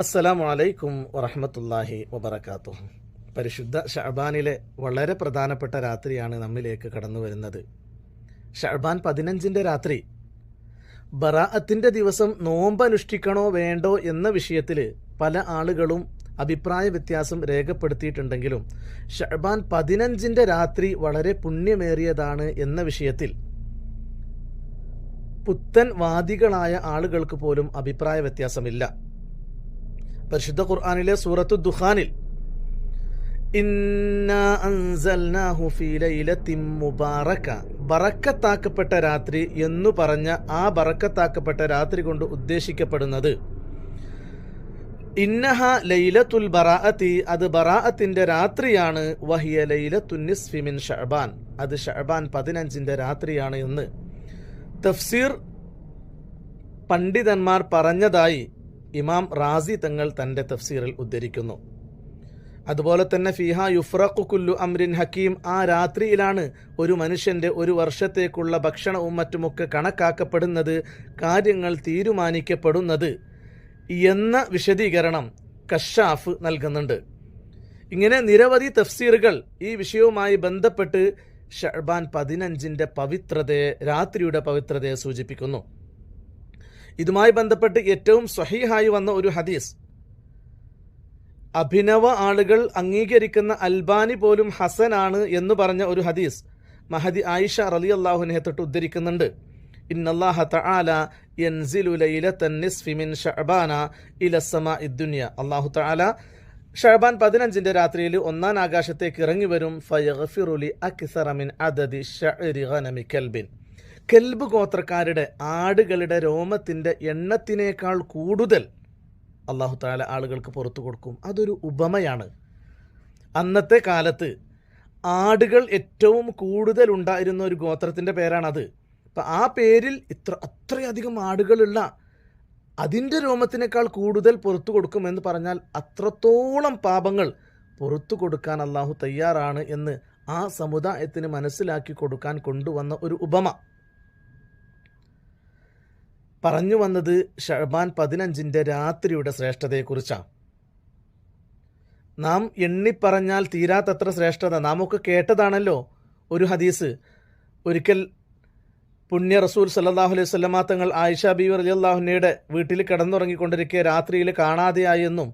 അസ്സലാമു അലൈക്കും വറഹ്മത്തുള്ളാഹി വബറകാതുഹു. പരിശുദ്ധ ഷഅബാനിലെ വളരെ പ്രധാനപ്പെട്ട രാത്രിയാണ് നമ്മിലേക്ക് കടന്നു വരുന്നത്. ഷഅബാൻ 15 രാത്രി. ബറാഅത്തിൻ്റെ ദിവസം നോമ്പ് അനുഷ്ഠിക്കണോ വേണ്ടോ എന്ന വിഷയത്തിൽ പല ആളുകളും അഭിപ്രായ വ്യത്യാസം രേഖപ്പെടുത്തിയിട്ടുണ്ടെങ്കിലും ഷഅബാൻ 15 രാത്രി വളരെ പുണ്യമേറിയതാണ് എന്ന വിഷയത്തിൽ പുത്തൻ വാദികളായ ആളുകൾക്ക് പോലും അഭിപ്രായ വ്യത്യാസമില്ല. പരിശുദ്ധ ഖുർആനിലെ സൂറത്തു ദുഖാനിൽ ഇന്നാ അൻസൽനാഹു ഫീ ലൈലത്തിൻ മുബാറക, ബറക്കത്താക്കപ്പെട്ട രാത്രി എന്നു പറഞ്ഞ ആ ബറക്കത്താക്കപ്പെട്ട രാത്രി കൊണ്ട് ഉദ്ദേശിക്കപ്പെടുന്നത് ഇന്നഹ ലൈലത്തുൽ ബറാഅത്തി, അത് ബറാഅത്തിന്റെ രാത്രിയാണ്. വഹിയ ലൈലത്തുൻ നിസ്ഫി മിൻ ഷഅബാൻ, അത് ഷഅബാൻ 15 രാത്രിയാണ് എന്ന് തഫ്സീർ പണ്ഡിതന്മാർ പറഞ്ഞതായി ഇമാം റാസി തങ്ങൾ തൻ്റെ തഫ്സീറിൽ ഉദ്ധരിക്കുന്നു. അതുപോലെ തന്നെ ഫീഹ യുഫ്രഖു കുല്ലു അംരിൻ ഹക്കീം, ആ രാത്രിയിലാണ് ഒരു മനുഷ്യൻ്റെ ഒരു വർഷത്തേക്കുള്ള ഭക്ഷണവും മറ്റുമൊക്കെ കണക്കാക്കപ്പെടുന്നത്, കാര്യങ്ങൾ തീരുമാനിക്കപ്പെടുന്നത് എന്ന വിശദീകരണം കശാഫ് നൽകുന്നുണ്ട്. ഇങ്ങനെ നിരവധി തഫ്സീറുകൾ ഈ വിഷയവുമായി ബന്ധപ്പെട്ട് ഷഅബാൻ 15 പവിത്രതയെ, രാത്രിയുടെ പവിത്രതയെ സൂചിപ്പിക്കുന്നു. ഇതുമായി ബന്ധപ്പെട്ട് ഏറ്റവും സ്വഹീഹായി വന്ന ഒരു ഹദീസ്, അഭിനവ ആളുകൾ അംഗീകരിക്കുന്ന അൽബാനി പോലും ഹസനാണ് എന്ന് പറഞ്ഞ ഒരു ഹദീസ് മഹദി ആയിഷ റളിയല്ലാഹു അൻഹയെ തൊട്ട് ഉദ്ധരിക്കുന്നുണ്ട്. ഇന്നല്ലാഹ തആല യൻസിലു ലൈലത്തൻ നിസ്ഫി മിൻ ശഅബാന ഇല സമാഇദ് ദുനിയ, അല്ലാഹു തആല ഷഅബാൻ 15 രാത്രിയിൽ ഒന്നാം ആകാശത്തേക്ക് ഇറങ്ങി വരും. ഫയഗ്ഫിറു ലി അക്സറ മിൻ അദദി ശഅരി ഗനമി കൽബിൻ, കെൽബ് ഗോത്രക്കാരുടെ ആടുകളുടെ രോമത്തിൻ്റെ എണ്ണത്തിനേക്കാൾ കൂടുതൽ അല്ലാഹു തആല ആളുകൾക്ക് പുറത്തു കൊടുക്കും. അതൊരു ഉപമയാണ്. അന്നത്തെ കാലത്ത് ആടുകൾ ഏറ്റവും കൂടുതൽ ഉണ്ടായിരുന്ന ഒരു ഗോത്രത്തിൻ്റെ പേരാണത്. അപ്പം ആ പേരിൽ അത്രയധികം ആടുകളുള്ള, അതിൻ്റെ രോമത്തിനേക്കാൾ കൂടുതൽ പുറത്തു കൊടുക്കുമെന്ന് പറഞ്ഞാൽ അത്രത്തോളം പാപങ്ങൾ പുറത്തു കൊടുക്കാൻ അല്ലാഹു തയ്യാറാണ് എന്ന് ആ സമുദായത്തിന് മനസ്സിലാക്കി കൊടുക്കാൻ കൊണ്ടുവന്ന ഒരു ഉപമ. പറഞ്ഞു വന്നത് ഷഅബാൻ 15 രാത്രിയുടെ ശ്രേഷ്ഠതയെക്കുറിച്ചാണ്. നാം എണ്ണിപ്പറഞ്ഞാൽ തീരാത്തത്ര ശ്രേഷ്ഠത നാം ഒക്കെ കേട്ടതാണല്ലോ. ഒരു ഹദീസ്, ഒരിക്കൽ പുണ്യ റസൂൽ സല്ലല്ലാഹു അലൈഹി വസല്ലമ തങ്ങൾ ആയിഷ ബീവി റളിയല്ലാഹു അൻഹയുടെ വീട്ടിൽ കിടന്നുറങ്ങിക്കൊണ്ടിരിക്കെ രാത്രിയിൽ കാണാതെയായെന്നും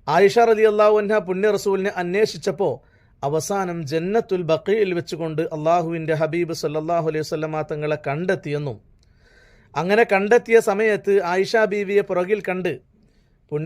ആയിഷ റളിയല്ലാഹു അൻഹ പുണ്യ റസൂലിനെ അന്വേഷിച്ചപ്പോൾ അവസാനം ജന്നത്തുൽ ബഖീയിൽ വെച്ചുകൊണ്ട് അള്ളാഹുവിൻ്റെ ഹബീബ് സല്ലല്ലാഹു അലൈഹി വസല്ലമ തങ്ങളെ കണ്ടെത്തിയെന്നും അങ്ങനെ കണ്ടെത്തിയ സമയത്ത് ആയിഷ ബീവിയെ പുറകിൽ കണ്ട്